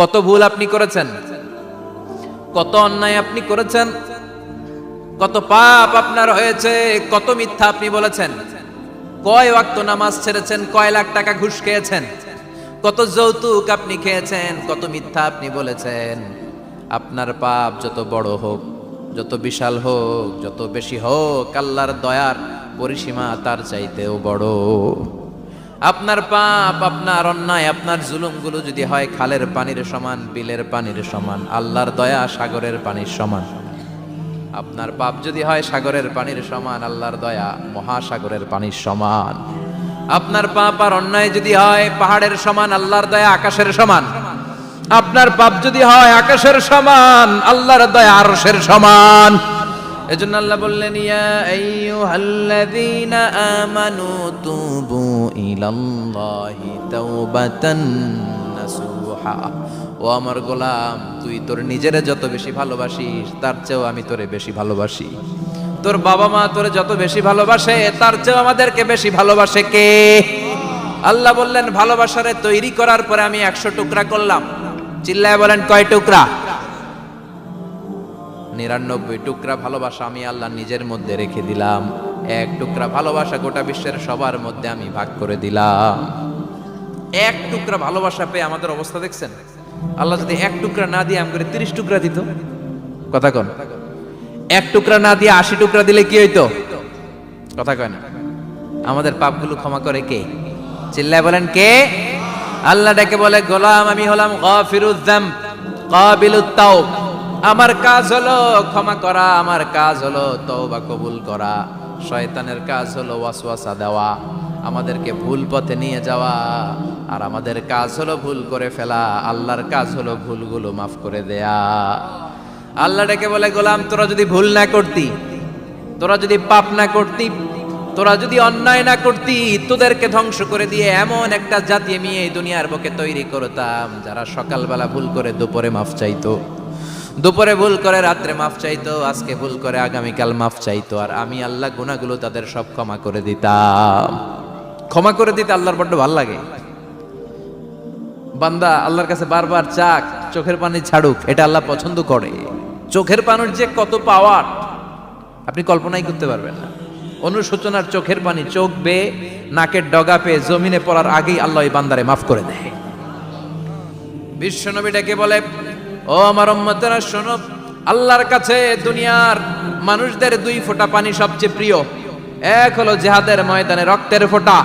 কত ভুল আপনি করেছেন, কত অন্যায় আপনি করেছেন, কত পাপ আপনার হয়েছে, কত মিথ্যা আপনি বলেছেন, কয় ওয়াক্ত নামাজ ছেড়েছেন, কয় লাখ টাকা ঘুষ খেয়েছেন, কত যৌতুক আপনি খেয়েছেন, কত মিথ্যা আপনি বলেছেন। আপনার পাপ যত বড় হোক, যত বিশাল হোক, যত বেশি হোক, আল্লাহর দয়ার পরিসীমা তার চাইতেও বড়। আপনার পাপ, আপনার অন্যায়, আপনার জুলুমগুলো যদি হয় খালের পানির সমান, বিলের পানির সমান, আল্লাহর দয়া সাগরের পানির সমান। আপনার পাপ যদি হয় সাগরের পানির সমান, আল্লাহর দয়া মহাসাগরের পানির সমান। আপনার পাপ আর অন্যায় যদি হয় পাহাড়ের সমান, আল্লাহর দয়া আকাশের সমান। আপনার পাপ যদি হয় আকাশের সমান, আল্লাহর দয়া আরশের সমান। এজন্য আল্লাহ বললেন, ইয়া আইয়ুহাল্লাযীনা আমানু তুবু ইলাল্লাহি তাওবাতান নাসুহা। ও আমার গোলাম, তুই তোর নিজেরে যত বেশি ভালোবাসিস তার চেয়েও আমি তোরে বেশি ভালোবাসি। তোর বাবা মা তোরে যত বেশি ভালোবাসে তার চেয়েও আমাদেরকে বেশি ভালোবাসে কে? আল্লাহ বললেন, ভালোবাসারে তৈরি করার পরে আমি 100 টুকরা করলাম। চিল্লায় বলেন, কয় টুকরা? 99 টুকরা ভালোবাসা আমি আল্লাহ নিজের মধ্যে রেখে দিলাম। 1 টুকরা ভালোবাসা গোটা বিশ্বের সবার মধ্যে আমি ভাগ করে দিলাম। 1 টুকরা ভালোবাসা পেয়ে আমাদের অবস্থা দেখছেন? আল্লাহ যদি 1 টুকরা না দিয়ে আমাকে 30 টুকরা দিত, কথা কন। 1 টুকরা না দিয়ে 80 টুকরা দিলে কি হইতো? কথা কয় না। আমাদের পাপগুলো ক্ষমা করে কে? চিল্লায় বলেন, কে? আল্লাহ ডেকে বলে, গোলাম আমি হলাম গাফিরুয যামব কাবিলুত তাওব। আমার কাজ হলো ক্ষমা করা, আমার কাজ হলো তওবা কবুল করা। শয়তানের কাজ হলো ওয়াসওয়াসা দেওয়া, আমাদেরকে ভুল পথে নিয়ে যাওয়া। আর আমাদের কাজ হলো ভুল করে ফেলা, আল্লাহর কাজ হলো ভুলগুলো মাফ করে দেয়া। আল্লাহ ডেকে বলে, গোলাম তোরা যদি ভুল না করতি, তোরা যদি পাপ না করতি, তোরা যদি অন্যায় না করতি, তোদেরকে ধ্বংস করে দিয়ে এমন একটা জাতি আমি এই দুনিয়ার বুকে তৈরি করতাম যারা সকালবেলা ভুল করে দুপুরে মাফ চাইতো, দুপুরে ভুল করে রাত্রে মাফ চাইতো, আজকে ভুল করে আগামীকাল মাফ চাইতো। আর আমি আল্লাহ গুনাহগুলো তাদের সব ক্ষমা করে দিতাম। ক্ষমা করে দিতে আল্লাহর বড্ড ভালো লাগে। বান্দা আল্লাহর কাছে বারবার চাক, চোখের পানি ছাড়ুক, এটা আল্লাহ পছন্দ করে। চোখের পানির যে কত পাওয়ার আপনি কল্পনাই করতে পারবেন না। অনুশোচনার চোখের পানি চোখ বেয়ে নাকের ডগা পেয়ে জমিনে পড়ার আগেই আল্লাহ এই বান্দারে মাফ করে দেয়। বিশ্বনবী ডেকে বলে, ও আমার উম্মতেরা শোনো, আল্লাহর কাছে দুনিয়ার মানুষদের 2 ফোঁটা পানি সবচেয়ে প্রিয়। 1 হলো জিহাদের ময়দানে রক্তের ফোঁটা,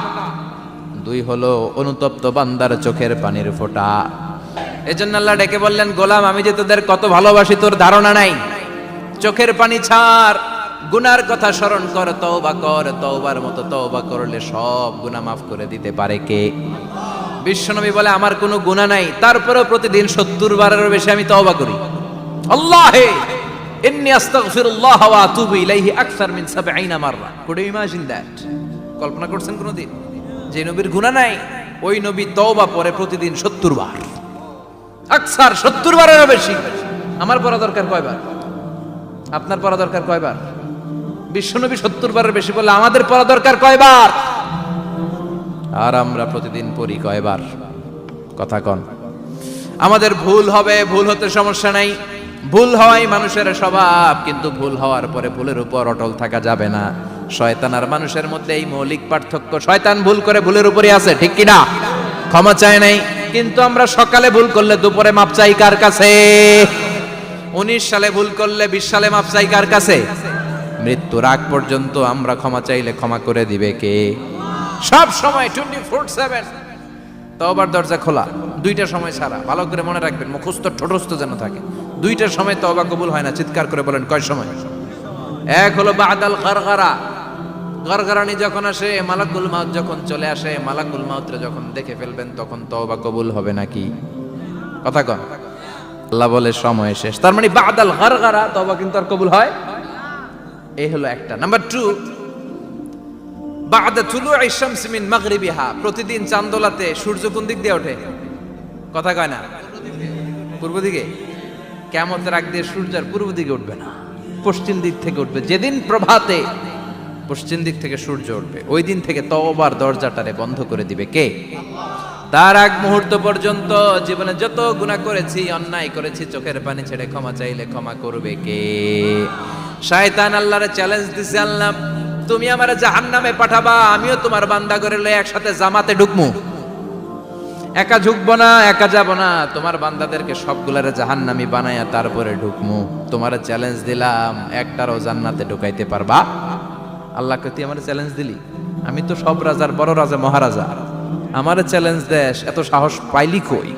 2 হলো অনুতপ্ত বান্দার চোখের পানির ফোঁটা। এজন্য আল্লাহ ডেকে বললেন, গোলাম আমি যে তোদের কত ভালোবাসি তোর ধারণা নাই। চোখের পানি ছাড়, গুনার কথা স্মরণ কর, তওবা কর। তওবার মতো তওবা করলে সব গুনাহ মাফ করে দিতে পারে কে? বিশ্বনবী বলে, আমার কোনো গুনাহ নাই, তারপরেও প্রতিদিন 70 বারেরও বেশি আমি তওবা করি। আল্লাহে ইন্নী আস্তাগফিরুল্লাহ ওয়া আতুবু ইলাইহি আকসার মিন 70 মাররা। Could you imagine that? কল্পনা করছেন কোনদিন যে নবীর গুনাহ নাই, ওই নবী তওবা পড়ে প্রতিদিন 70 বার, আকসার 70 বারেরও বেশি। আমার পড়া দরকার কয়বার? আপনার পড়া দরকার কয়বার? বিশ্বনবী 70 বারের বেশি বললে আমাদের পড়া দরকার কয়বার? আর আমরা প্রতিদিন পড়ি কয়বার? কথা কন। আমাদের ভুল হবে, ভুল হতে সমস্যা নাই, ভুল হওয়াই মানুষের স্বভাব। কিন্তু ভুল হওয়ার পরে ভুলের উপর অটল থাকা যাবে না। শয়তান আর মানুষের মধ্যে এই মৌলিক পার্থক্য। শয়তান ভুল করে ভুলের উপরই আছে, ঠিক কিনা? ক্ষমা চায় নাই, কিন্তু আমরা সকালে ভুল করলে দুপুরে মাপ চাই কার কাছে? 19 সালে ভুল করলে 20 সালে মাপ চাই কার কাছে? মৃত্যুর আগ পর্যন্ত আমরা ক্ষমা চাইলে ক্ষমা করে দিবে কে? সব সময় 24/7 তওবার দরজা খোলা, 2টা সময় ছাড়া। ভালো করে মনে রাখবেন, মুখস্থ ঠোঁটস্থ যেন থাকে। 2টার সময় তওবা কবুল হয় না। চিৎকার করে বলেন, কয় সময়? 1 হলো বাদাল গারগারা, গারগারানি যখন আসে, মালাকুল মাউত যখন চলে আসে, মালাকুল মাউতরে যখন দেখে ফেলবেন তখন তওবা কবুল হবে নাকি? কথা কন। আল্লাহ বলে সময় শেষ, তার মানে বাদাল গারগারা তওবা কিন্তু আর কবুল হয়। এই হলো একটা। নাম্বার 2, বাদা তুলুই শামস মিন মাগরিবিহা। প্রতিদিন চাঁদোলাতে সূর্য কোন দিক দিয়ে ওঠে? কথা কয় না? পূর্ব দিকে। কিয়ামতের আগ দিয়ে সূর্য আর পূর্ব দিকে উঠবে না, পশ্চিম দিক থেকে উঠবে। যেদিন প্রভাতে পশ্চিম দিক থেকে সূর্য উঠবে, ওই দিন থেকে তওবার দরজাটারে বন্ধ করে দিবে কে? তার আগ মুহূর্ত পর্যন্ত জীবনে যত গুনাহ করেছি, অন্যায় করেছি, চোখের পানি ছেড়ে ক্ষমা চাইলে ক্ষমা করবে কে? শয়তান আল্লাহরে চ্যালেঞ্জ দিছে, আল্লাহ তুমি আমারে জাহান্নামে পাঠাবা, আমিও তোমার বান্দা করে লয়ে একসাথে জামাতে ঢুকমু। একা ঢুকবো না, একা যাব না, তোমার বান্দাদেরকে সবগুলারে জাহান্নামী বানায়া তারপরে ঢুকমু। তোমারে চ্যালেঞ্জ দিলাম, একটারও জান্নাতে ঢুকাইতে পারবা? আল্লাহকে তুই আমার চ্যালেঞ্জ দিলি? আমি তো সব রাজার বড় রাজা, মহারাজা, আমারে চ্যালেঞ্জ দেশ, এত সাহস পাইলি কই?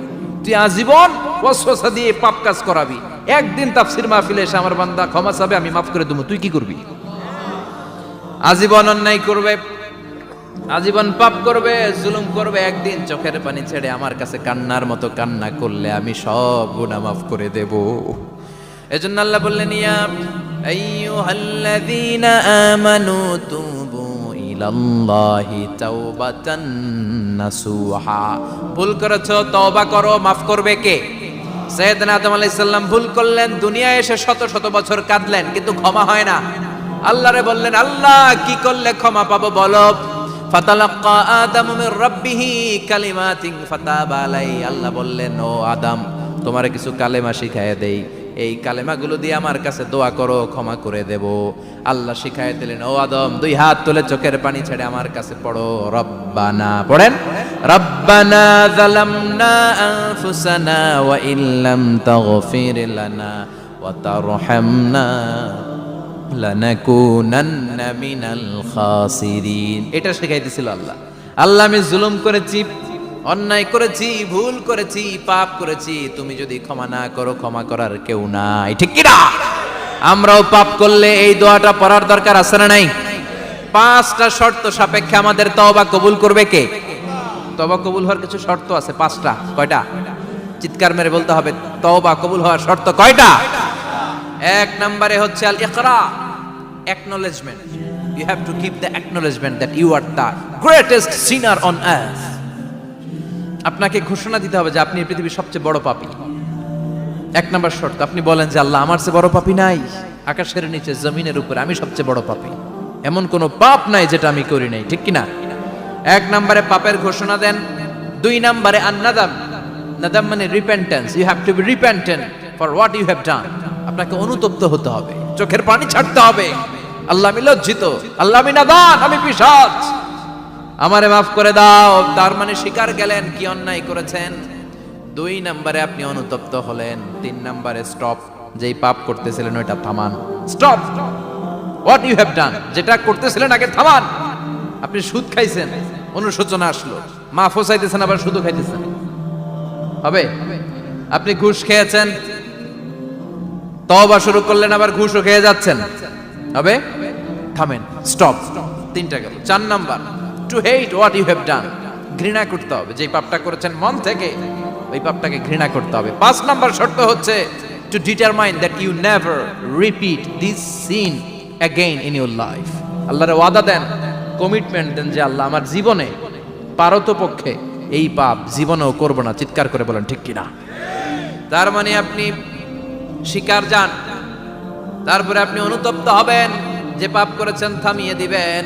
তুই আজীবন ওয়াসওয়াসা দিয়ে পাপ কাজ করাবি, একদিন তাফসীর মাহফিলে এসে আমার বান্দা ক্ষমা চাবে, আমি মাফ করে দেবো, তুই কি করবি? আজীবন অন্যায় করবে, আজীবন পাপ করবে, জুলুম করবে, একদিন চোখের পানি ছেড়ে আমার কাছে কান্নার মতো কান্না করলে আমি সব গুনাহ মাফ করে দেব। এজন্য আল্লাহ বললেন, ইয়া আইয়ুহাল্লাযীনা আমানু তুবু ইলাল্লাহি তাওবাতান নাসুহা। ভুল করেছো, তওবা করো, মাফ করবে কে? সাইয়েদনা আদম আলাইহিস সালাম ভুল করলেন, দুনিয়ায় এসে শত শত বছর কাঁদলেন, কিন্তু ক্ষমা হয় না। আল্লাহরে বললেন, আল্লাহ কি করলে ক্ষমা পাবো বলো? ফাতালাক্কা আদামু মির রাব্বিহি কালিমাতিন ফাতাবা আলাইহি। আল্লাহ বললেন, ও আদম, তোমারে কিছু কালেমা শিখায় দেই, এই কালেমাগুলো দিয়ে আমার কাছে দোয়া করো, ক্ষমা করে দেব। আল্লাহ শিখায় দিলেন, ও আদম, দুই হাত তুলে চোখের পানি ছেড়ে আমার কাছে পড়ো, রব্বানা, পড়েন, রব্বানা যালামনা আনফুসানা ওয়া ইল্লাম তাগফির লানা ওয়া তারহামনা লানাকুনান্না মিনাল খাসিরিন। এটা শিখাইতেছিল আল্লাহ। আল্লাহ, আমি জুলুম করেছি, অন্যায় করেছি, ভুল করেছি, পাপ করেছি, তুমি যদি ক্ষমা না করো, ক্ষমা করার কেউ নাই, ঠিক কি না? আমরাও পাপ করলে এই দোয়াটা পড়ার দরকার আছে না নাই? 5টা শর্ত সাপেক্ষে আমাদের তওবা কবুল করবে কে? তওবা কবুল হওয়ার কিছু শর্ত আছে 5টা। কয়টা? চিৎকার মেরে বলতে হবে, তওবা কবুল হওয়ার শর্ত কয়টা? 1 নম্বরে হচ্ছে আল ইকরা, acknowledgement. You have to give the acknowledgement that you are the greatest sinner on earth. আপনাকে ঘোষণা দিতে হবে যে আপনি এই পৃথিবীর সবচেয়ে বড় পাপী। 1 নম্বর শর্ত, আপনি বলেন যে আল্লাহ, আমার চেয়ে বড় পাপী নাই, আকাশের নিচে জমিনের উপরে আমি সবচেয়ে বড় পাপী, এমন কোনো পাপ নাই যেটা আমি করি নাই, ঠিক কি না? 1 নম্বরে পাপের ঘোষণা দেন। 2 নম্বরে আন-নাদাম, নাদাম মানে repentance. You have to be repentant for what you have done. আপনাকে অনুতপ্ত হতে হবে, চোখের পানি ছাড়তে হবে, আল্লাহ আমি লজ্জিত, আল্লাহ আমি নাদান, আমি পিশাচ, আমারে মাফ করে দাও। তার মানে স্বীকার গেলেন কি অন্যায় করেছেন। 2 নম্বরে আপনি অনুতপ্ত হলেন। 3 নম্বরে স্টপ, যেই পাপ করতেছিলেন ওইটা থামান, stop what you have done, যেটা করতেছিলেন আগে থামান। আপনি সুদ খাইছেন, অনুশোচনা আসলো, মাফও চাইতেছেন, আবার সুদও খাইতেছেন, হবে? আপনি ঘুষ খেয়েছেন, তওবা শুরু করলেন, আবার ঘুষও খেয়ে যাচ্ছেন, হবে? থামেন, স্টপ। 3টা গেল। 4 number, to hate what you have done, ঘৃণা করতে হবে, যে পাপটা করেছেন মন থেকে ওই পাপটাকে ঘৃণা করতে হবে। 5 নাম্বার শর্ত হচ্ছে to determine that you never repeat this sin again in your life. আল্লাহর ওয়াদা দেন, কমিটমেন্ট দেন যে আল্লাহ আমার জীবনে পারতপক্ষে এই পাপ জীবনেও করব না। চিৎকার করে বলেন ঠিক কিনা? তার মানে আপনি শিকার যান, তারপরে আপনি অনুতপ্ত হবেন, যে পাপ করেছেন থামিয়ে দিবেন,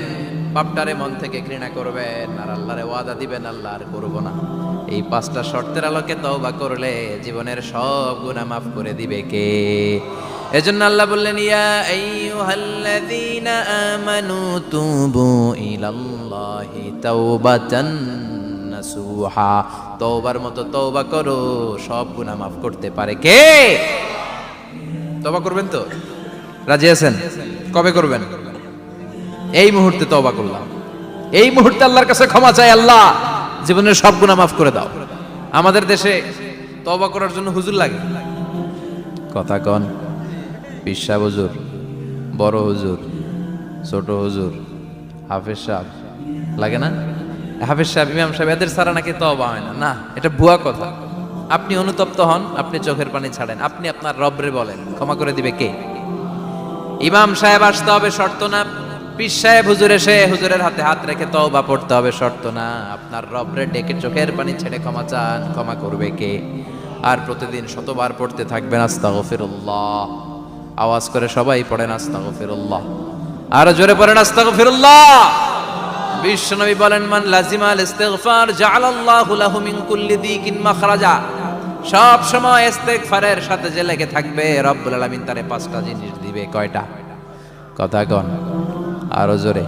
পাপটারে মন থেকে ঘৃণা করবেন, আর আল্লাহরে ওয়াদা দিবেন আল্লাহ আর করব না। এই 5টা শর্তের আলোকে তওবা করলে জীবনের সব গুনাহ মাফ করে দিবে কে? এজন্য আল্লাহ বললেন, ইয়া আইয়ুহাল্লাযীনা আমানু তুবু ইলাল্লাহি তাওবাতান নাসুহা। তওবার মতো তওবা করো, সব গুনাহ মাফ করতে পারে কে? তওবা করবেন তো? রাজি আছেন? কবে করবেন? এই মুহূর্তে তওবা করলাম, এই মুহূর্তে আল্লাহর কাছে ক্ষমা চাই, আল্লাহ জীবনের সব গুনাহ মাফ করে দাও। আমাদের দেশে তওবা করার জন্য হুজুর লাগে, কথা কন, পীর সাহেব হুজুর, বড় হুজুর, ছোট হুজুর, হাফেজ সাহেব লাগে না? হাফেজ সাহেব, ইমাম সাহেব, এদের ছাড়া নাকি তওবা হয় না। না, এটা ভুয়া কথা। আপনি অনুতপ্ত হন, আপনি চোখের পানি ছাড়েন, আপনি আপনার রবরে বলেন, ক্ষমা করে দিবে কে? ইমাম সাহেব আসতে হবে শর্ত না, পীর সাহেব হুজুর এসে হুজুরের হাতে হাত রেখে তওবা পড়তে হবে শর্ত না। আপনার রবরে ডেকে চোখের পানি ছেড়ে ক্ষমা চান, ক্ষমা করবে কে? আর প্রতিদিন শতবার পড়তে থাকবেন আস্তাগফিরুল্লাহ। আওয়াজ করে সবাই পড়েন আস্তাগফিরুল্লাহ, আর জোরে পড়েন আস্তাগফিরুল্লাহ। বিশ্বনবী বলেন, মান লাজিমাল ইস্তিগফার জাআলাল্লাহু লাহু মিন কুল্লি দিকিন মাখরাজা। সব সময় ইস্তিগফারের সাথে যে লেগে থাকবে, রব্বুল আলামিন তারে 5টা জিনিস দিবে। কয়টা? কথা কন আরো জোরে,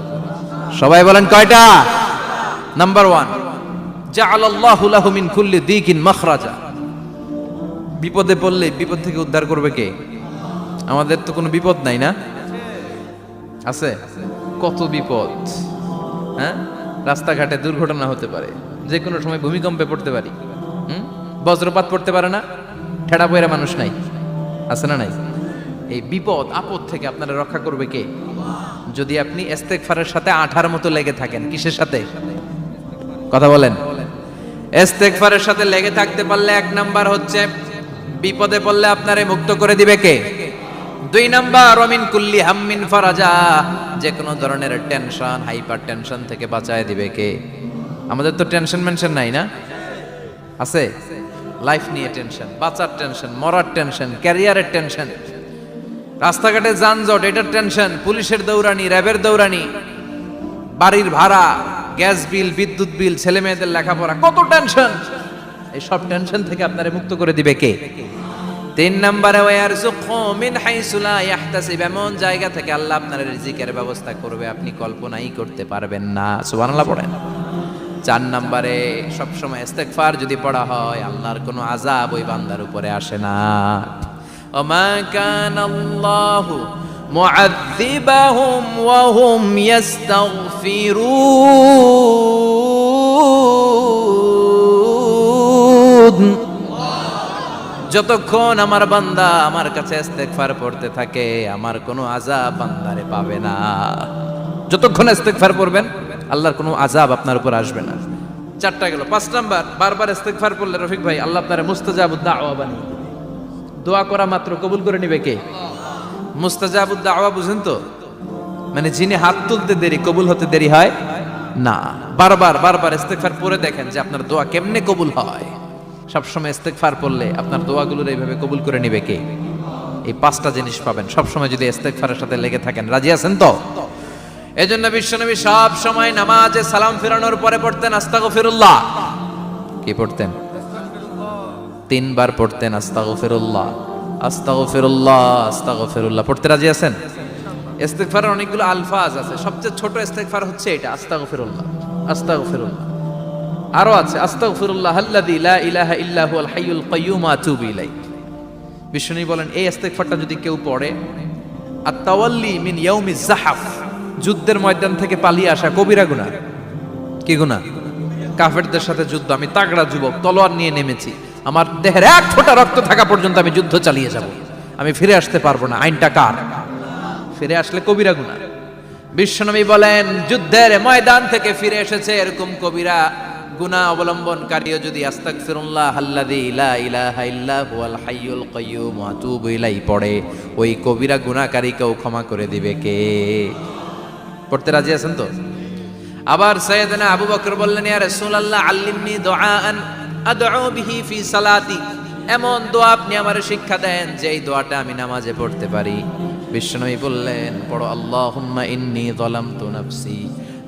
সবাই বলেন কয়টা? নাম্বার 1, জাআলাল্লাহু লাহু মিন কুল্লি দিকিন মাখরাজা। বিপদে পড়লে বিপদ থেকে উদ্ধার করবে কে? আমাদের তো কোনো বিপদ নাই না? আছে? কত বিপদ, হ্যাঁ? রাস্তাঘাটে দুর্ঘটনা হতে পারে, যে কোনো সময় ভূমিকম্পে পড়তে পারি, বজ্রপাত পড়তে পারে না, ঠেড়া পয়রা মানুষ নাই, আছে না নাই? এই বিপদ আপদ থেকে আপনারা রক্ষা করবে কে? যদি আপনি ইস্তেগফারের সাথে আঠার মতো লেগে থাকেন। কিসের সাথে? কথা বলেন। ইস্তেগফারের সাথে লেগে থাকতে পারলে 1 নাম্বার হচ্ছে বিপদে পড়লে আপনারে মুক্ত করে দিবে কে? 2 নাম্বার ওমিন কুল্লি হাম্মিন ফারাজা, যে কোনো ধরনের টেনশন, হাইপার টেনশন থেকে বাঁচায় দিবে কে? আমাদের তো টেনশন মেনশন নাই না? আছে? লাইফ নিয়ে টেনশন, বাঁচার টেনশন, মরার টেনশন, ক্যারিয়ারের টেনশন, রাস্তাঘাটে যানজট এটার টেনশন, পুলিশের দৌড়ানি, র্যাবের দৌড়ানি, বাড়ির ভাড়া, গ্যাস বিল, বিদ্যুৎ বিল, ছেলে মেয়েদের লেখাপড়া, কত টেনশন। এই সব টেনশন থেকে আপনারে মুক্ত করে দিবে কে? 3 নম্বরে ওয়ারযুকহু মিন হাইসু লা ইয়াহতাসিব, এমন জায়গা থেকে আল্লাহ আপনার রিজিকের ব্যবস্থা করবে আপনি কল্পনাই করতে পারবেন না। সুবহানাল্লাহ পড়েন। 4 নম্বরে সবসময় ইস্তেগফার যদি পড়া হয়, আল্লাহর কোনো আযাব ওই বান্দার উপরে আসে না। ওমা কানাল্লাহু মুআযযিবাহুম ওয়া হুম ইস্তাগফিরুন। যতক্ষণ আমার বান্দা আমার কাছে ইস্তেগফার পড়তে থাকে, আমার কোনো আযাব বান্দারে পাবে না। যতক্ষণ ইস্তেগফার পড়বেন, আল্লাহর কোনো আযাব আপনার উপর আসবে না। 4টা গেল। 5 নাম্বার, বারবার ইস্তেগফার পড়লে রফিক ভাই আল্লাহ আপনারে মুস্তাজাবুদ দাওয়া বানিয়ে দিবে। দোয়া করা মাত্র কবুল করে নিবে কে? মুস্তাজাবুদ দাওয়া বুঝেন তো? মানে যিনি হাত তুলতে দেরি কবুল হতে দেরি হয় না। বারবার ইস্তেগফার পড়ে দেখেন যে আপনার দোয়া কেমনে কবুল হয়। সবসময় ইস্তেগফার পড়লে আপনার দোয়াগুলোর এইভাবে কবুল করে নিবে কে? এই 5টা জিনিস পাবেন সবসময় যদি ইস্তেগফারের সাথে লেগে থাকেন। রাজি আছেন তো? এজন্য বিশ্বনবী সব সময় নামাজে সালাম ফিরানোর পরে পড়তেন আস্তাগফিরুল্লাহ। কি পড়তেন? 3 বার পড়তেন আস্তাগফিরুল্লাহ, আস্তাগফিরুল্লাহ, আস্তাগফিরুল্লাহ। পড়তে রাজি আছেন? ইস্তেগফারের অনেকগুলো আলফাজ আছে, সবচেয়ে ছোট ইস্তেগফার হচ্ছে এটা, আস্তাগফিরুল্লাহ, আস্তাগফিরুল্লাহ। আরো আছে আস্তাগফিরুল্লাহ আল্লাযী লা ইলাহা ইল্লা হুয়াল হাইয়ুল কাইয়্যুম ওয়া আতুবু ইলাইহি। বিশ্বনবী বলেন এই ইস্তেগফারটা যদি কেউ পড়ে, আত-তাওয়াল্লি মিন ইয়াউমিজ যাহাফ, যুদ্ধের ময়দান থেকে পালিয়ে আসা কবিরা গুনাহ। কি গুনাহ? কাফেরদের সাথে যুদ্ধ, আমি তাগড়া যুবক, তলোয়ার নিয়ে নেমেছি, আমার দেহের 1 ফোঁটা রক্ত থাকা পর্যন্ত আমি যুদ্ধ চালিয়ে যাব, আমি ফিরে আসতে পারবো না। আইনটা কার? ফিরে আসলে কবিরা গুনাহ। বিশ্বনবী বলেন যুদ্ধের ময়দান থেকে ফিরে এসেছে এরকম কবিরা গুনাহ অবলম্বনকারীও যদি আস্তাগফিরুল্লাহ আল্লাযী লা ইলাহা ইল্লা হুয়াল হাইয়ুল কাইয়্যুম ওয়া আতুবু ইলাইহি পড়ে, ওই কবিরা গুনাহকারীকেও ক্ষমা করে দিবে কে? পড়তে রাজি আছেন তো? আবার সাইয়েদনা আবু বকর বললেন, ইয়া রাসূলুল্লাহ আল্লিমনি দুআআন আদউ বিহি ফি সালাতি, এমন দোয়া আপনি আমারে শিক্ষা দেন যে এই দোয়াটা আমি নামাজে পড়তে পারি। বিশ্বনবী বললেন পড়ো, আল্লাহুম্মা ইন্নী যালামতু নাফসি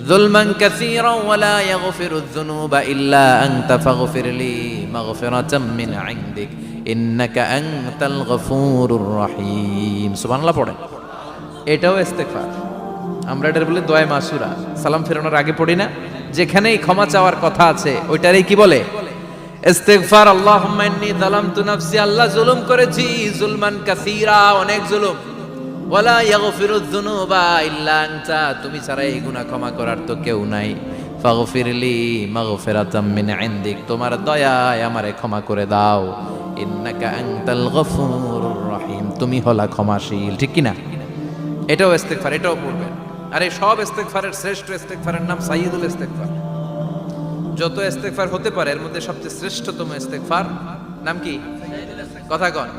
যুলমান কাসীরান ওয়া লা ইয়াগফিরুয যুনুবা ইল্লা আনতা ফাগফিরলি মাগফিরাতাম মিন ইনদিক ইন্নাকা আনতাল গফুরুর রহিম। সুবহানাল্লাহ পড়েন। এটাও ইস্তেগফার। আমরা এটার বলে দোয়া মাসুরা, সালাম ফেরানোর আগে পড়ি না? যেখানেই ক্ষমা চাওয়ার কথা আছে ওইটারই কি বলে? ইস্তেগফার। আল্লাহুম্মা ইন্নী যালামতু নাফসি, আল্লাহ জুলুম করেছি, যুলমান কাসীরা, অনেক জুলুম, ওয়ালা ইয়াগফিরুয যুনুবা ইল্লা আনতা, তুমি ছাড়া এই গুনাহ ক্ষমা করার তো কেউ নাই। ফাগফিরলি মাগফিরাতাম মিন ইনদিক, তোমার দয়ায় আমারে ক্ষমা করে দাও। ইন্নাকা আনতাল গফুরুর রহিম, তুমি হলা ক্ষমাশীল। ঠিক কি না? এটাও ইস্তেগফার, এটাও পড়বেন। আর এই সব ইস্তেগফারের শ্রেষ্ঠ ইস্তেগফারের নাম সাইয়্যিদুল ইস্তেগফার। যত ইস্তেগফার হতে পারে এর মধ্যে সবচেয়ে শ্রেষ্ঠতম ইস্তেগফার নাম কি? কথা কন।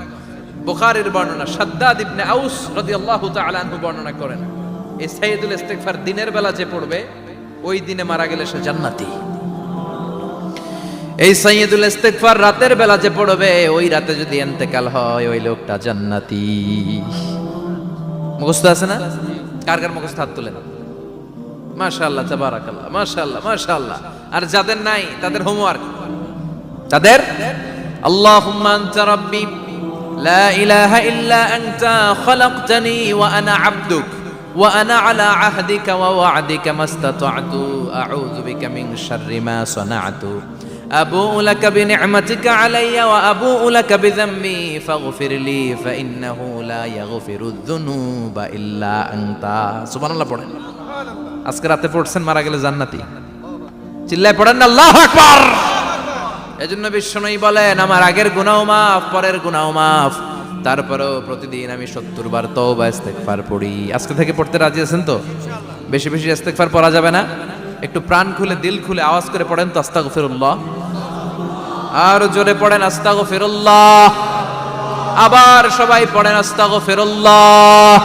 বুখারীর বর্ণনা, শাদ্দাদ ইবনে আউস রাদিয়াল্লাহু তাআলা আনহু বর্ণনা করেন, এই সাইয়্যিদুল ইস্তেগফার দিনের বেলা যে পড়বে ওই দিনে মারা গেলে সে জান্নাতি। এই সাইয়্যিদুল ইস্তেগফার রাতের বেলা যে পড়বে ওই রাতে যদি ইন্তেকাল হয় ওই লোকটা জান্নাতি। মুখস্থ আছে না? কার কার মুখস্থ হাত তুলেন। মাশাআল্লাহ, তাবারাকাল্লাহ, মাশাআল্লাহ, মাশাআল্লাহ। আর যাদের নাই তাদের হোমওয়ার্ক, তাদের আল্লাহুম্মা আনতা রাব্বি লা ইলাহা ইল্লা আনতা খালাকতানি ওয়া আনা আবদুক ওয়া আনা আলা আহদিকা ওয়া ওয়া'দিকা মাস্তাতা'তু আউযু বিকা মিন শাররি মা সানা'তু আবুউ লাকা বিনি'মাতিকা আলাইয়া ওয়া আবুউ লাকা বিযামবি ফাগফিরলি ফাইন্নাহু লা ইয়াগফিরুয যুনুবা ইল্লা আনতা। সুবহানাল্লাহ পড়েন। আজকে রাতে পড়ছেন, মারা গেলে জান্নাতি। চিল্লায় পড়েন না আল্লাহু আকবার। এজন্য বিশ্বনবী বলেন, আমার আগের গুনাহ মাফ, পরের গুনাহ মাফ, তারপরেও প্রতিদিন আমি 70 বার তওবা ইস্তেগফার পড়ি। আজকে থেকে পড়তে রাজি আছেন তো? বেশি বেশি ইস্তেগফার পড়া যাবে না? একটু প্রাণ খুলে, দিল খুলে আওয়াজ করে পড়েন তো আস্তাগফিরুল্লাহ। আর জোরে পড়েন আস্তাগফিরুল্লাহ। আবার সবাই পড়েন আস্তাগফিরুল্লাহ।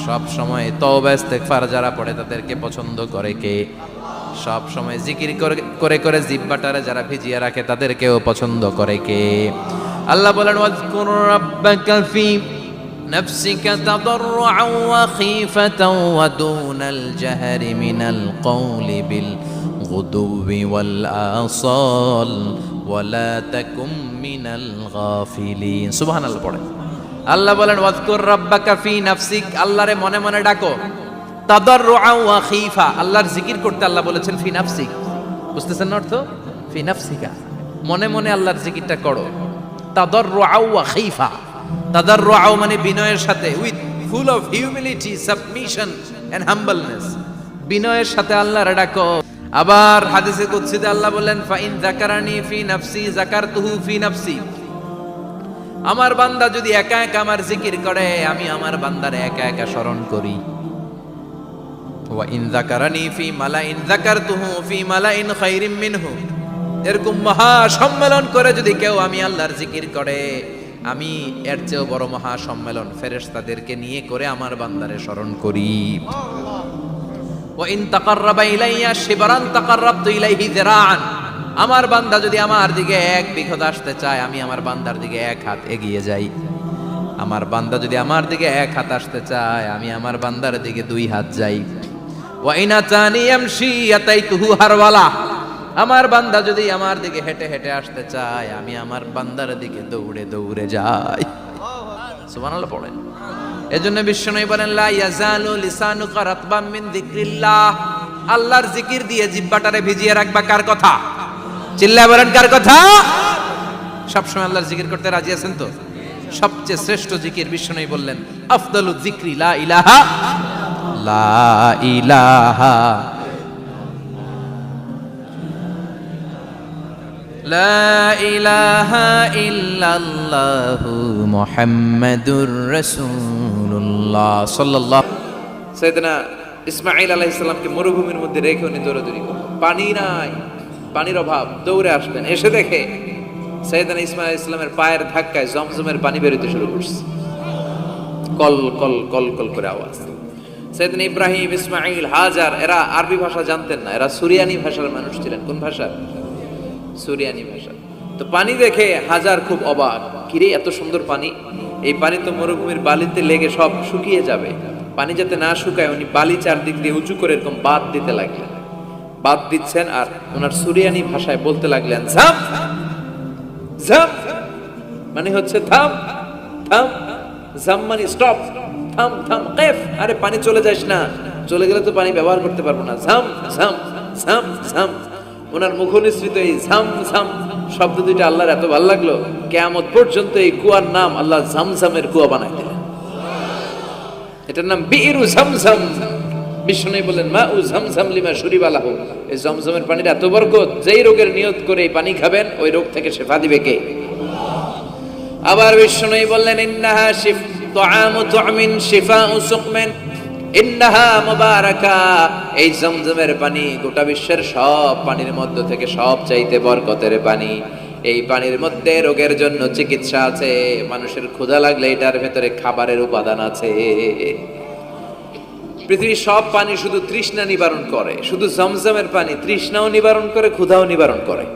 সব সময় তওবা ইস্তেগফার যারা পড়ে তাদেরকে পছন্দ করে কে? সব সময় জিকির করে করে জিহ্বাটারে যারা ভিজিয়ে রাখে তাদেরকেও পছন্দ করে কে? আল্লাহ বলেন, ওয়াজকুর রাব্বাকা ফি নাফসিকা তাদাররুআন ওয়া খীফাতান ওয়া দুনাল জাহরি মিনাল কওলি বিল গুদুবি ওয়াল আসাল ওয়া লা তাকুম মিনাল গাফিলিন। সুবহানাল্লাহ পড়ে। আল্লাহ বলেন, ওয়াজকুর রাব্বাকা ফি নাফসিক, আল্লাহরে মনে মনে ডাকো। তাদাররুআন ওয়া খীফা, আল্লাহর জিকির করতে আল্লাহ বলেছেন ফি নাফসিক। বুঝতেছেন না অর্থ? ফি নাফসিকা, মনে মনে আল্লাহর জিকিরটা করো। তাদাররুআন ওয়া খীফা, তাদাররুআন মানে বিনয়ের সাথে, with full of humility, submission and humbleness, বিনয়ের সাথে আল্লাহরে ডাকো। আবার হাদিসে কুদসিতে আল্লাহ বলেন, ফাইন যাকারানি ফি নাফসি যাকারতুহু ফি নাফসি, আমার বান্দা যদি একা একা আমার জিকির করে, আমি আমার বান্দারে একা একা স্মরণ করি। ওয়া ইন যাকারানি ফি মালাইন যাকারতুহু ফি মালাইন খায়রিম মিনহু, এরকম মহা সম্মেলন করে যদি কেউ আমি আল্লাহর জিকির করে, আমি এর চেয়েও বড় মহা সম্মেলন ফেরেশতাদেরকে নিয়ে করে আমার বান্দারে স্মরণ করি। ওয়া ইন তাকাররাবা ইলাইয়া শিবরান তাকাররাবতু ইলাইহি যিরাআন, আমার বান্দা যদি আমার দিকে এক বিঘত আসতে চায়, আমি আমার বান্দার দিকে এক হাত এগিয়ে যাই। আমার বান্দা যদি আমার দিকে এক হাত আসতে চায়, আমি আমার বান্দার দিকে 2 হাত যাই। ওয়া ইন আতানি ইয়ামশি আতাইতুহু হারওয়ালা, আমার বান্দা যদি আমার দিকে হেঁটে হেঁটে আসতে চায়, আমি আমার বান্দার দিকে দৌড়ে দৌড়ে যাই। সুবহানাল্লাহ পড়েন। এজন্য বিশ্বনবী বলেন, লা ইয়াজালু লিসানুকা রাতবাম মিন যিকরিল্লাহ, আল্লাহর জিকির দিয়ে জিহ্বাটারে ভিজিয়ে রাখবা। কার কথা? চিল্লায় বলেন কার কথা? সবসময় আল্লাহর জিকির করতে রাজি আছেন তো? সবচেয়ে শ্রেষ্ঠ জিকির বিশ্বনবী বললেন, আফদালু যিকরি লা ইলাহা লা ইলাহা লা ইলাহা ইল্লাল্লাহু মুহাম্মাদুর রাসূলুল্লাহ সাল্লাল্লাহু। সাইয়েদনা ইসমাঈল আলাইহিস সালামকে মরুভূমির মধ্যে রেখে উনি দৌড়াদৌড়ি করলেন, পানি নাই, পানির অভাব, দৌড়ে আসলেন। এসে দেখে সাইয়েদনা ইসমাঈল আলাইহিস সালামের পায়ের ধাক্কায় জমজমের পানি বের হতে শুরু করছে, কল কল কল কল করে আওয়াজ। সাইয়েদনা ইব্রাহিম, ইসমাঈল, হাজার এরা আরবি ভাষা জানতেন না, এরা সুরিয়ানি ভাষার মানুষ ছিলেন। কোন ভাষা? সুরিয়ানি ভাষা। তো পানি দেখে হাজার খুব অবাক, কিরে এত সুন্দর পানি, এই পানি তো মরুভূমির বালিতে লেগে সব শুকিয়ে যাবে। পানি যাতে না শুকায় উনি বালি চারদিক দিয়ে উঁচু করে এরকম বাঁধ দিতে লাগলেন। বাঁধ দিচ্ছেন আর ওনার সুরিয়ানি ভাষায় বলতে লাগলেন, ঝাম ঝাম মানে হচ্ছে থাম থাম, ঝাম মানে স্টপ, থাম থাম, কেফ আরে পানি চলে যাস না, চলে গেলে তো পানি ব্যবহার করতে পারবো না, ঝাম ঝাম ঝাম ঝাম। ওনার মুখনিসৃত এই ঝাম ঝাম শব্দ দুইটা আল্লাহর এত ভালো লাগলো, কিয়ামত পর্যন্ত এই কুয়ার নাম আল্লাহ ঝামঝামের কুয়া বানাই দিলেন। এটার নাম বিইরু ঝামঝাম। বিষ্ণু বলেন, মা উ ঝামঝাম লিমা শুরিবা লাহু, এই জমজমের পানির এত বরকত, যেই রোগের নিয়ত করে এই পানি খাবেন ওই রোগ থেকে শিফা দিবে কে? আবার বিষ্ণু বললেন, ইন্নাহা তুআমু তুমিন শিফাউ সুকমিন ইন্নাহা মুবারাকা, এই জমজমের পানি গোটা বিশ্বের সব পানির মধ্য থেকে সব চাইতে বরকতের পানি। এই পানির মধ্যে রোগের জন্য চিকিৎসা আছে, মানুষের ক্ষুধা লাগলে এটার ভেতরে খাবারের উপাদান আছে। পৃথিবীর সব পানি শুধু তৃষ্ণা নিবারণ করে, শুধু জমজমের পানি তৃষ্ণাও নিবারণ করে, ক্ষুধাও নিবারণ করে।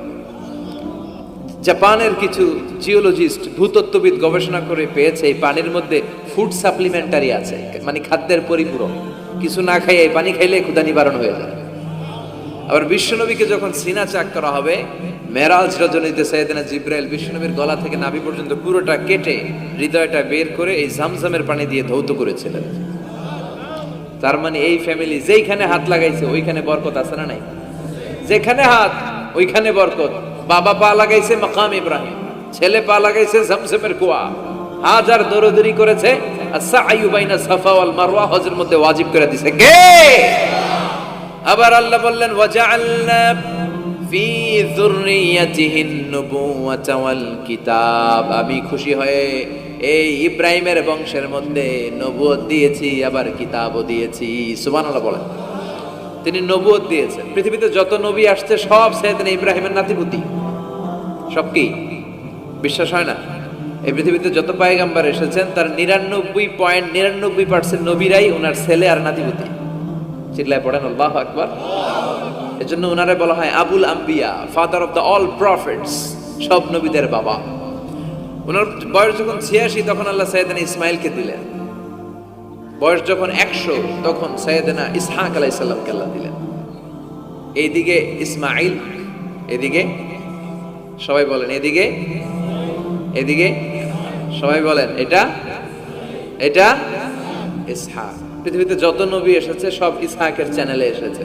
জাপানের কিছু জিওলজিস্ট, ভূতত্ত্ববিদ গবেষণা করে পেয়েছে এই পানির মধ্যে ফুড সাপ্লিমেন্টারি আছে, মানে খাদ্যের পরিপূরক। কিছু না খাইয়ে পানি খাইলে ক্ষুধা নিবারণ হয়ে যায়। আবার বিশ্বনবীকে যখন সিনা চাক করা হবে, মেরাজ রজনীতে সাইয়েদনা জিবরাইল বিশ্বনবীর গলা থেকে নাভি পর্যন্ত পুরোটা কেটে হৃদয়টা বের করে এই জামজামের পানি দিয়ে ধৌত করেছিলেন। তার মানে এই ফ্যামিলি যেইখানে হাত লাগাইছে ওইখানে বরকত আছে না নাই? যেখানে হাত ওইখানে বরকত। বাবা পা লাগাইছে মাকাম ইব্রাহিম, ছেলে পা লাগাইছে জামজামের কুয়া, হাজার দৌড়দৌড়ি করেছে আস-সা'য়ু বাইনা সাফা ওয়াল মারওয়া হজের মধ্যে ওয়াজিব করে দিয়েছে কে? আবার আল্লাহ বললেন ওয়াজআলনা ফি যুররিয়াতিহিন নুবুওয়াতা ওয়াল কিতাব, আমি খুশি হয়ে এই ইব্রাহিমের বংশের মধ্যে নবুয়ত দিয়েছি, আবার কিতাবও দিয়েছি। সুবহানাল্লাহ বলেন। তিনি নবুয়ত দিয়েছেন। পৃথিবীতে যত নবী আসছে সব সাইয়েদনা ইব্রাহিমের নাতিপুতি। সব কি বিশ্বাস হয় না? এই পৃথিবীতে যত পয়গম্বর এসেছেন তার 99.99% নবীরাই ওনার ছেলে আর নাতিপুতি। চিল্লায় পড়েন আল্লাহু আকবার। এজন্য ওনারে বলা হয় আবুল আম্বিয়া, father of the all prophets, সব নবীদের বাবা। ওনার বয়স যখন 86 তখন আল্লাহ সাইয়েদনা ইসমাইলকে দিলেন। বয়স যখন 100 তখন সাইয়েদনা ইসহাক আলাইহিস সালামকে আল্লাহ দিলেন। এইদিকে ইসমাইল, এদিকে সবাই বলেন এদিকে, এদিকে সবাই বলেন এটা এটা ইসহাক। পৃথিবীতে যত নবী এসেছে সব ইসহাকের চ্যানেলে এসেছে।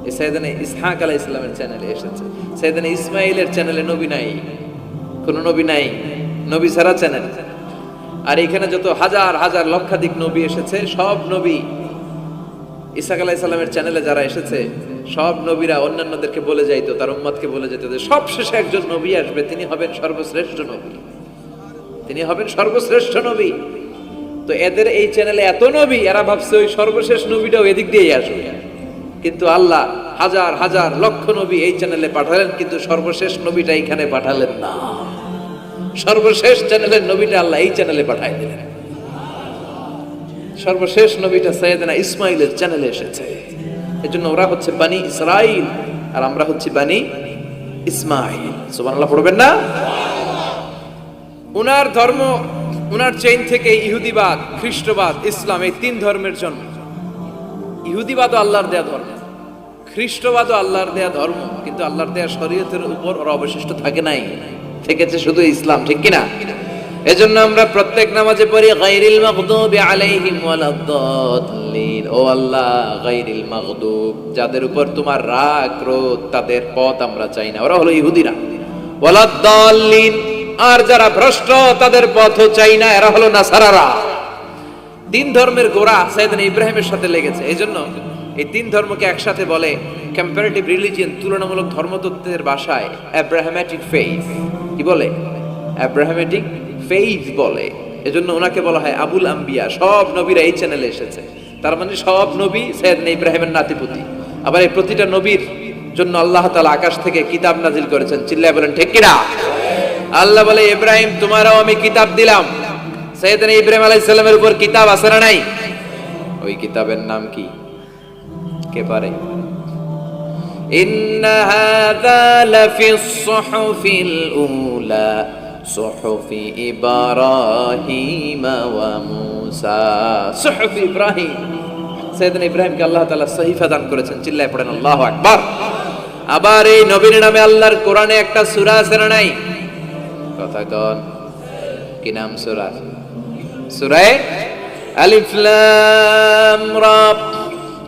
এই সাইয়েদনা ইসহাক আলাইহিস সালামের চ্যানেলে এসেছে। সাইয়েদনা ইসমাইলের চ্যানেলে নবী নাই, কোন নবী নাই, নবী ছাড়া চ্যানেল। আর এখানে যত হাজার হাজার লক্ষাধিক নবী এসেছে সব নবী ইসহাক আলাইহিস সালামের চ্যানেলে যারা এসেছে সব নবীরা অন্যান্যদেরকে বলে যাইতো, তার উম্মতকে বলে যেত যে সবশেষে একজন নবী আসবে, তিনি হবেন সর্বশ্রেষ্ঠ নবী, তিনি হবেন সর্বশ্রেষ্ঠ নবী। তো এদের এই চ্যানেলে এত নবী, এরা ভাবছে ওই সর্বশেষ নবীটাও এদিক দিয়েই আসবে। কিন্তু আল্লাহ হাজার হাজার লক্ষ নবী এই চ্যানেলে পাঠালেন, কিন্তু সর্বশেষ নবীটা এখানে পাঠালেন না। সর্বশেষ চ্যানেলের নবীটা আল্লাহ এই চ্যানেলে পাঠাই দিলেন। সর্বশেষ নবীটা সাইয়েদনা ইসমাইলের চ্যানেলে এসেছে। এজন্য ওরা হচ্ছে বানি ইসরাইল আর আমরা হচ্ছি বানি ইসমাইল। সুবহানাল্লাহ পড়বেন না? উনার ধর্ম, উনার চেইন থেকে ইহুদিবাদ, খ্রিস্টবাদ, ইসলাম, এই তিন ধর্মের জন্ম। ইহুদিবাদও আল্লাহর দেয়া ধর্ম, খ্রিস্টবাদও আল্লাহর দেয়া ধর্ম, কিন্তু আল্লাহর দেয়া শরীয়তের উপর ওরা অবশিষ্ট থাকে নাই, থেকেছে শুধু ইসলাম। ঠিক কিনা? এজন্য আমরা প্রত্যেক নামাজে পড়ি গায়রিল মাগদুবি আলাইহিম ওয়ালাদ-দাল্লিন। ও আল্লাহ, গায়রিল মাগদুব, যাদের উপর তোমার রাগ ক্রোধ, তাদের পথ আমরা চাই না, ওরা হলো ইহুদিরা। ওয়ালাদ-দাল্লিন, আর যারা ভ্রষ্ট তাদের পথও চাই না, এরা হলো নাসারারা। তিন ধর্মের গোড়া সাইয়েদনা ইব্রাহিমের সাথে লেগেছে। এজন্য এই তিন ধর্মকে একসাথে বলে কম্পারেটিভ রিলিজিয়ন, তুলনামূলক ধর্মতত্ত্বের ভাষায় অ্যাব্রাহামেটিক ফেইথ। কি বলে? অ্যাব্রাহামেটিক ফেইথ বলে। এজন্য ওনাকে বলা হয় আবুল আম্বিয়া। সব নবীরা এই চ্যানেলে এসেছে, তার মানে সব নবী সাইয়েদনা ইব্রাহিমের নাতিপুতি। আবার এই প্রতিটা নবীর জন্য আল্লাহ তাআলা আকাশ থেকে কিতাব নাজিল করেছেন। চিল্লায় বলেন ঠিক কিনা? আল্লাহ বলে ইব্রাহিম তোমারও আমি কিতাব দিলাম। সাইয়েদনা ইব্রাহিম আলাইহিস সালামের উপর কিতাব আছে না নাই? ওই কিতাবের নাম কি? কে পারে? ইন্না হাযা লাফিস সুহুফিল উলা সুহুফি ইব্রাহিম ওয়া মূসা। সুহুফি ইব্রাহিম, সাইয়েদনা ইব্রাহিমকে আল্লাহ তাআলা সহিফা দান করেছেন। চিল্লায় পড়েন আল্লাহু আকবার। আবার এই নবীর নামে আল্লাহর কোরআনে একটা সূরা আছে না নাই? কথা কন, কি নাম সূরা? সূরা আলিফ লাম রা।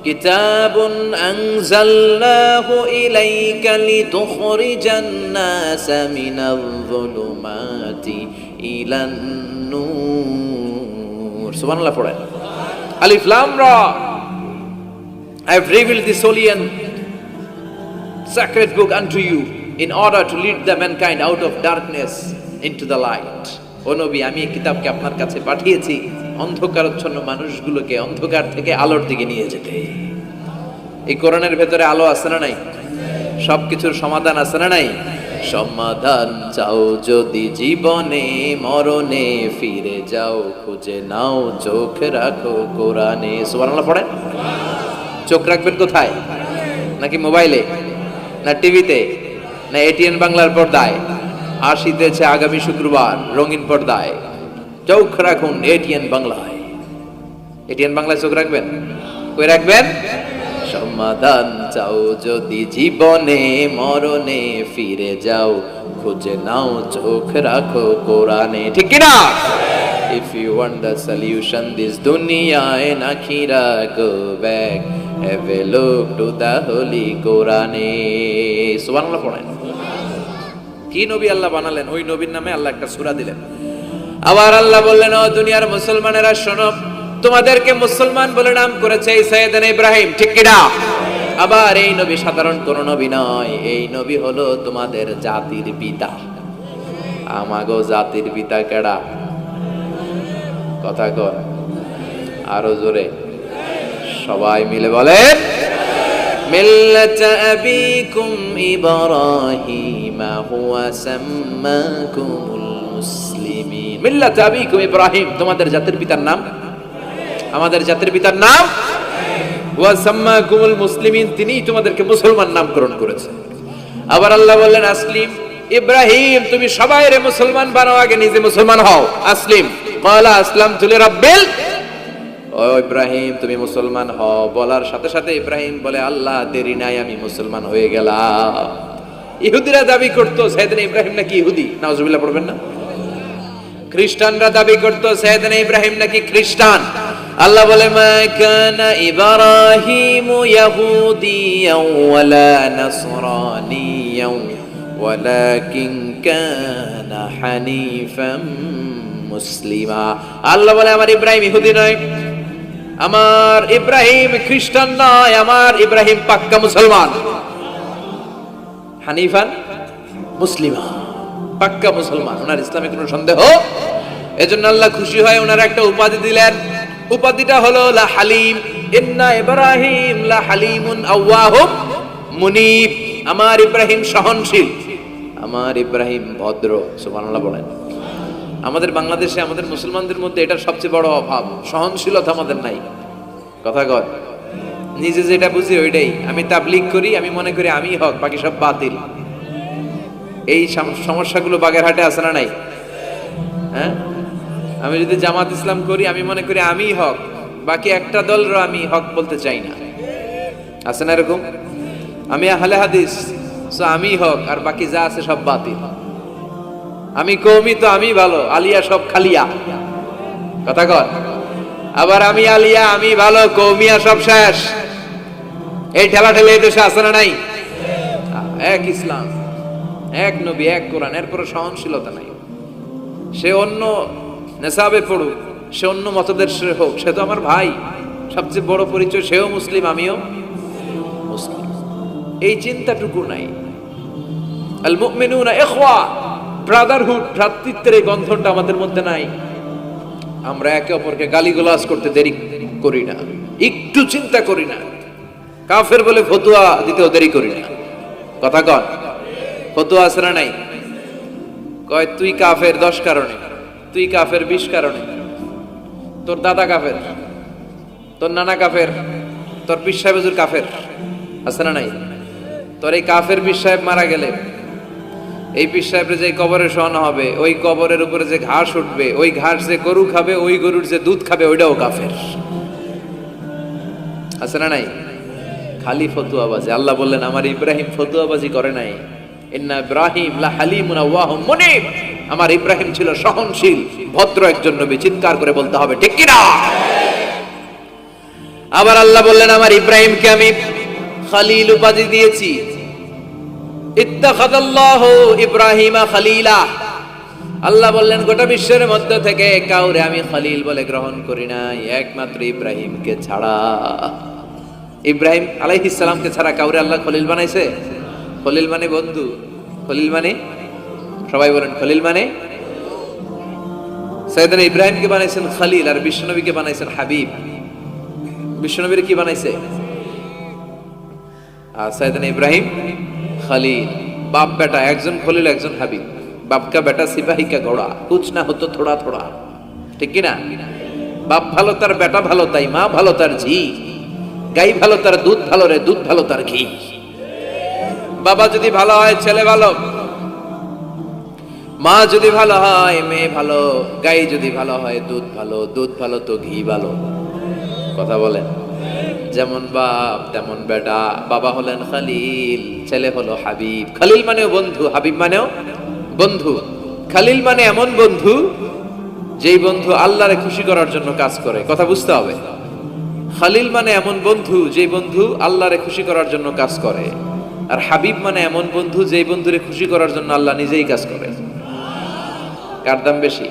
কিতাবুন আনজালনাহু ইলাইকা লিতুখরিজান নাসা মিনাল যুলুমাতি ইলান নূর। সুবহানাল্লাহ পড়েন। আলিফ লাম রা। I have revealed this holy and sacred book unto you in order to lead the mankind out of darkness into the light. ও নবী, আমি এই কিতাবকে আপনার কাছে পাঠিয়েছি অন্ধকারাচ্ছন্ন মানুষগুলোকে অন্ধকার থেকে আলোর দিকে নিয়ে যেতে। এই কোরআনের ভেতরে আলো আছে না নাই? সবকিছুর সমাধান আছে না নাই? সমাধান চাও যদি জীবনে মরণে, ফিরে যাও খুঁজে নাও, চোখ রাখো কোরআনে। সুবহানাল্লাহ পড়েন। চোখ রাখবেন কোথায়? নাকি মোবাইলে, না টিভিতে, না এটিএন বাংলার পর্দায়? আসিতেছে আগামী শুক্রবার রঙিন পর্দায়। চোখ রাখুন এটিএন বাংলায়। এটিএন বাংলায় চোখ রাখবেন। কই রাখবেন? সমাধান চাও যদি জীবনে মরণে ফিরে যাও, খুঁজে নাও চোখ রাখো কোরআনে, ঠিক কি না? If you want the solution this dunya and akhira, go back, have a look to the holy Quran. সুবহানাল্লাহ পড়েন। কি নবী আল্লাহ বানালেন, ওই নবীর নামে আল্লাহ একটা সূরা দিলেন। আবার আল্লাহ বললেন, ও দুনিয়ার মুসলমানেরা শোনো, তোমাদেরকে মুসলমান বলে নাম করেছে সাইয়েদনা ইব্রাহিম, ঠিক কি না? আবার এই নবী সাধারণ কোন নবী নয়, এই নবী হলো তোমাদের জাতির পিতা। আমাগো জাতির পিতা কেডা? কথা কর আরো জোরে, সবাই মিলে বলেন, মিল্লাত আবিকুম ইব্রাহিম হুয়া সাম্মাকুমুল মুসলিমিন। মিল্লাত আবিকুম ইব্রাহিম, তোমাদের জাতির পিতার নাম, আমাদের জাতির পিতার নাম ওয়া সাম্মাকুমুল মুসলিমিন, তিনিই তোমাদেরকে মুসলমান নামকরণ করেছে। আবার আল্লাহ বললেন, আসলিম ইব্রাহিম, তুমি সবাইরে মুসলমান বানাও, আগে নিজে মুসলমান হও। আসলিম ক্বালা আসলামতু লিরাব্বিল, ও ইব্রাহিম তুমি মুসলমান হও বলার সাথে সাথে ইব্রাহিম বলে, আল্লাহ দেরি নাই, আমি মুসলমান হয়ে গেলাম। ইহুদিরা দাবি করতো সাইয়েদনা ইব্রাহিম নাকি ইহুদি, নাউজুবিল্লাহ পড়বেন না? খ্রিস্টানরা দাবি করতো সাইয়েদনা ইব্রাহিম নাকি খ্রিস্টান। আল্লাহ বলে, মা কানা ইব্রাহিমু ইয়াহুদিয়াও ওয়ালা নাসরানিয়াও ওয়ালাকিন কানা হানিফাম মুসলিমা। আল্লাহ বলে, আমার ইব্রাহিম ইহুদি নয়, আমার ইব্রাহিম খ্রিস্টান নয়, আমার ইব্রাহিম পাক্কা মুসলমান। হানিফান মুসলিমা, পাক্কা মুসলমান, ওনার ইসলামে কোনো সন্দেহ। এজন্য আল্লাহ খুশি হয়, ওনার একটা উপাধি দিলেন, উপাধিটা হলো লা হালিম। ইন্না ইব্রাহিম লা হালিমুন আওয়াহুম মুনিব, আমার ইব্রাহিম সহনশীল, আমার ইব্রাহিম ভদ্র। সুবহানাল্লাহ বলেন। আমাদের বাংলাদেশে আমাদের মুসলমানদের মধ্যে এটার সবচেয়ে বড় অভাব, সহনশীলতা আমাদের নাই। কথা কয়, নিজে যেটা বুঝি ওইটাই। আমি তাবলীগ করি, আমি মনে করি আমি হক, বাকি সব বাতিল। এই সমস্যাগুলো বাগেরহাটে আছে না নাই? হ্যাঁ, আমি যদি জামাত ইসলাম করি, আমি মনে করি আমি হক, বাকি একটা দলরও আমি হক বলতে চাই না। আছে না এরকম? আমি আহলে হাদিস, সো আমি হক, আর বাকি যা আছে সব বাতিল। আমি কওমি, তো আমি ভালো, আলিয়া সব খালিয়া। কথা কর। আবার আমি আলিয়া, আমি ভালো, কওমিয়া সব শেষ। এই ঠেলা ঠেলে এই দেশে আছে না নাই? এক ইসলাম, এক নবী, এক কোরআন, এরপরে সহনশীলতা নাই। সে অন্য নেশাবে পড়ুক, সে অন্য মতদর্শের হোক, সে তো আমার ভাই। সবচেয়ে বড় পরিচয়, সেও মুসলিম, আমিও মুসলিম। এই চিন্তাটুকু নাই। আল মুমিনুনা ইখওয়া, ব্রাদারহুড, ভ্রাতৃত্বের এই গন্ধনটা আমাদের মধ্যে নাই। আমরা একে অপরকে গালিগালাজ করতে দেরি করি না, একটু চিন্তা করি না। কাফের বলে ফতোয়া দিতেও দেরি করি না। কথা কন, ফতোয়া আছে না নাই? কয় তুই কাফের 10 কারণে, তুই কাফের 20 কারণে, তোর দাদা কাফের, তোর নানা কাফের, তোর পীর সাহেব হুজুর কাফের, আছে না নাই? তোর এই কাফের পীর সাহেব মারা গেলে, এই পীর সাহেবের যে কবরে শোয়ানো হবে, ওই কবরের উপরে যে ঘাস উঠবে, ওই ঘাস যে গরু খাবে, ওই গরুর যে দুধ খাবে, ওইটাও কাফের। আছে না নাই? খালি ফতুয়াবাজি। আল্লাহ বললেন, আমার ইব্রাহিম ফতুয়াবাজি করে নাই। ইন্না ইব্রাহিম লা হালিমুন আওয়াহুম মুনিব, আমার ইব্রাহিম ছিল সহনশীল, ভদ্র একজন নবী। চিৎকার করে বলতে হবে, ঠিক কি না? আবার আল্লাহ বললেন, আমার ইব্রাহিমকে আমি খলিল উপাধি দিয়েছি। ইত্তাখাযাল্লাহু ইব্রাহিমা খলিলা, আল্লাহ বললেন গোটা বিশ্বের মধ্য থেকে কাউরে আমি খলিল বলে গ্রহণ করি নাই, একমাত্র ইব্রাহিমকে ছাড়া। ইব্রাহিম আলাইহিস সালামকে ছাড়া কাউরে আল্লাহ খলিল বানাইছে? খলিল মানে বন্ধু, খলিল মানে, সবাই বলেন খলিল মানে। সাইয়েদনা ইব্রাহিমকে বানাইছেন খলিল, আর বিশ্বনবীকে বানাইছেন হাবিব। বিশ্বনবীর কি বানাইছে? আর সাইয়েদনা ইব্রাহিম খলিল। বাপ বেটা, একজন খলিল একজন হাবিব। বাপ কা বেটা সিপাহী কা ঘোড়া, কুছ না হতো থোড়া থোড়া, ঠিক কি না? বাপ ভালো তার বেটা ভালো, তাই মা ভালো তার ঝি, গাই ভালো তার দুধ ভালো রে, দুধ ভালো তার ঘি। বাবা যদি ভালো হয় ছেলে ভালো, মা যদি ভালো হয় মেয়ে ভালো, গাই যদি ভালো হয় দুধ ভালো, দুধ ভালো তো ঘি ভালো। কথা বলেন। যেমন বাপ তেমন বেটা। বাবা হলেন খালিল, ছেলে হলো হাবিব। খালিল মানেও বন্ধু, হাবিব মানেও বন্ধু। খালিল মানে এমন বন্ধু যেই বন্ধু আল্লাহরে খুশি করার জন্য কাজ করে। কথা বুঝতে হবে। খালিল মানে এমন বন্ধু যেই বন্ধু আল্লাহরে খুশি করার জন্য কাজ করে। আর হাবিব মানে এমন বন্ধু যেই বন্ধুরে খুশি করার জন্য আল্লাহ নিজেই কাজ করে। কার দাম বেশি?